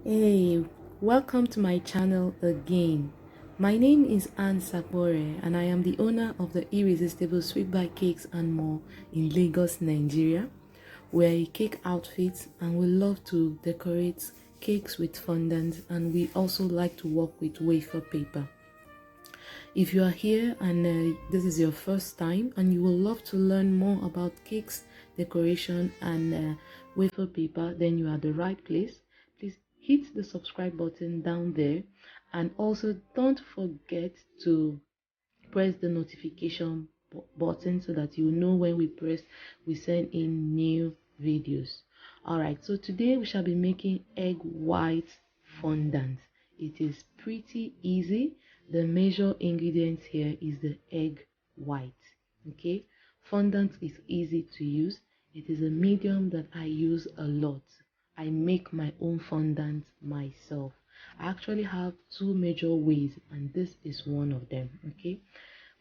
Hey, welcome to my channel again. My name is Anne Sakbore and I am the owner of the Irresistible Sweet by Cakes and More in Lagos, Nigeria. We're a cake outfit and we love to decorate cakes with fondant, and we also like to work with wafer paper. If you are here and this is your first time and you would love to learn more about cakes, decoration and wafer paper, then you are the right place. Please hit the subscribe button down there, and also don't forget to press the notification button so that you know when we send in new videos. Alright, so today we shall be making egg white fondant. It is pretty easy. The major ingredients here is the egg white. Okay, fondant is easy to use. It is a medium that I use a lot. I make my own fondant myself. I actually have two major ways and this is one of them. Okay,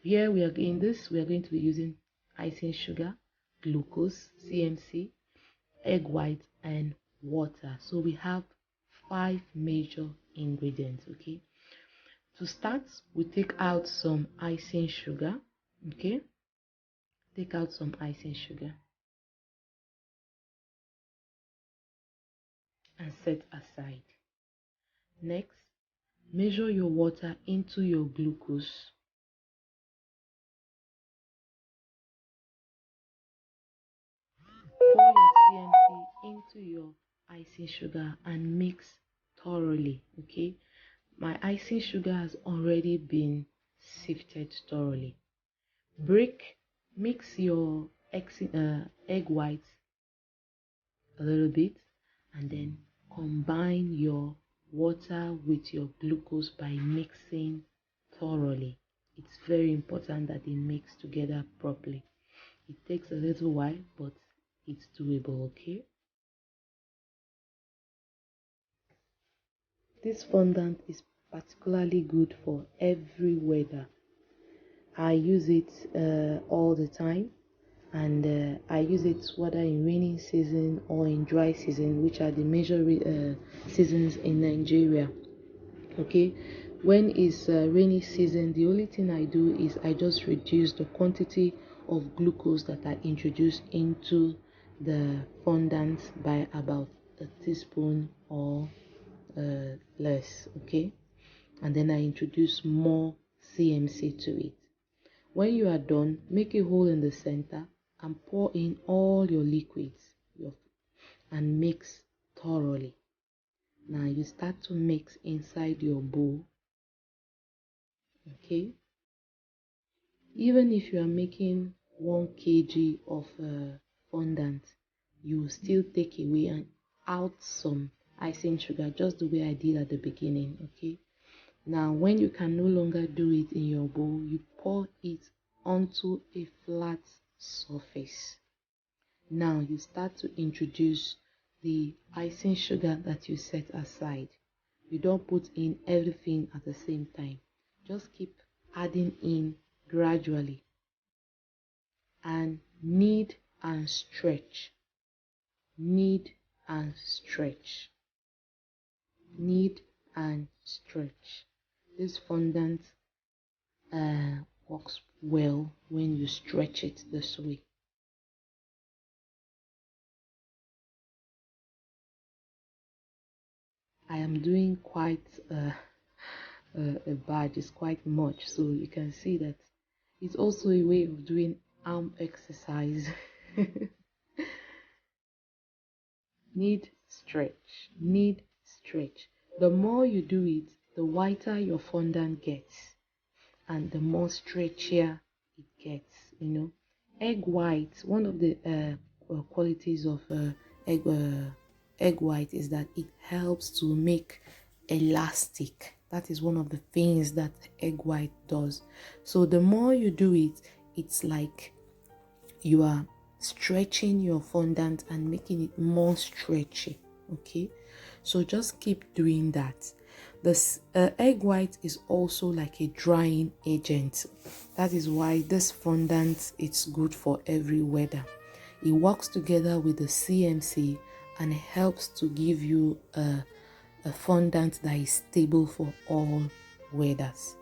here we are going to be using icing sugar, glucose, CMC, egg white and water. So we have 5 major ingredients. Okay, to start, we take out some icing sugar. Okay, take out some icing sugar and set aside. Next, measure your water into your glucose. Pour your CMC into your icing sugar and mix thoroughly. Okay, my icing sugar has already been sifted thoroughly. Mix your egg white a little bit and then combine your water with your glucose by mixing thoroughly. It's very important that they mix together properly. It takes a little while, but it's doable. Okay, this fondant is particularly good for every weather. I use it all the time, and I use it whether in rainy season or in dry season, which are the major seasons in Nigeria. Okay, when it's rainy season, the only thing I do is I just reduce the quantity of glucose that I introduce into the fondant by about a teaspoon or less. Okay, and then I introduce more CMC to it. When you are done, make a hole in the center and pour in all your liquids and mix thoroughly. Now you start to mix inside your bowl. Okay, even if you are making 1 kg of fondant, you still take away and out some icing sugar, just the way I did at the beginning. Okay, now when you can no longer do it in your bowl, you pour it onto a flat surface. Now you start to introduce the icing sugar that you set aside. You don't put in everything at the same time. Just keep adding in gradually and knead and stretch. Knead and stretch. Knead and stretch. This fondant works well when you stretch it this way. I am doing quite a badge, is quite much, so you can see that it's also a way of doing arm exercise. Knead, stretch, knead, stretch. The more you do it, the whiter your fondant gets and the more stretchier it gets. Egg white, one of the qualities of egg white is that it helps to make elastic. That is one of the things that egg white does. So the more you do it, it's like you are stretching your fondant and making it more stretchy. Okay, so just keep doing that. This egg white is also like a drying agent. That is why this fondant, it's good for every weather. It works together with the CMC and helps to give you a fondant that is stable for all weathers.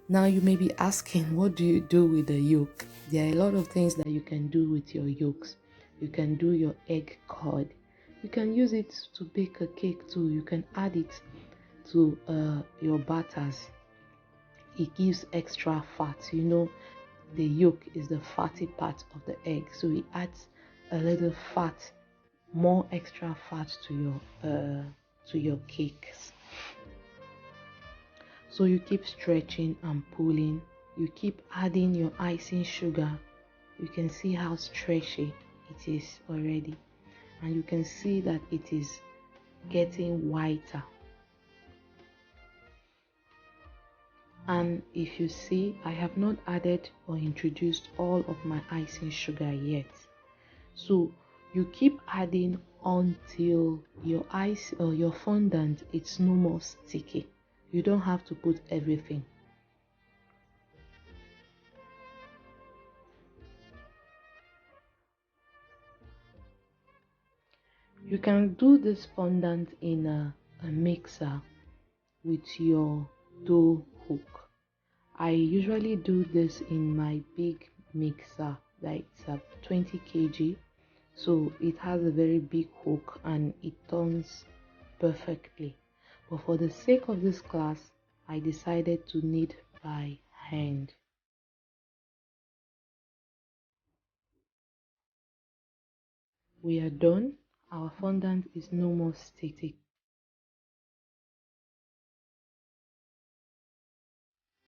Now you may be asking, what do you do with the yolk? There are a lot of things that you can do with your yolks. You can do your egg curd. You can use it to bake a cake too. You can add it to your batters. It gives extra fat. You know, the yolk is the fatty part of the egg, so it adds a little fat, more extra fat to your cakes. So you keep stretching and pulling. You keep adding your icing sugar. You can see how stretchy it is already, and you can see that it is getting whiter. And if you see, I have not added or introduced all of my icing sugar yet. So you keep adding until your ice or your fondant it's no more sticky. You don't have to put everything. You can do this fondant in a mixer with your dough hook. I usually do this in my big mixer, like it's a 20 kg. So it has a very big hook and it turns perfectly. But for the sake of this class, I decided to knead by hand. We are done. Our fondant is no more static.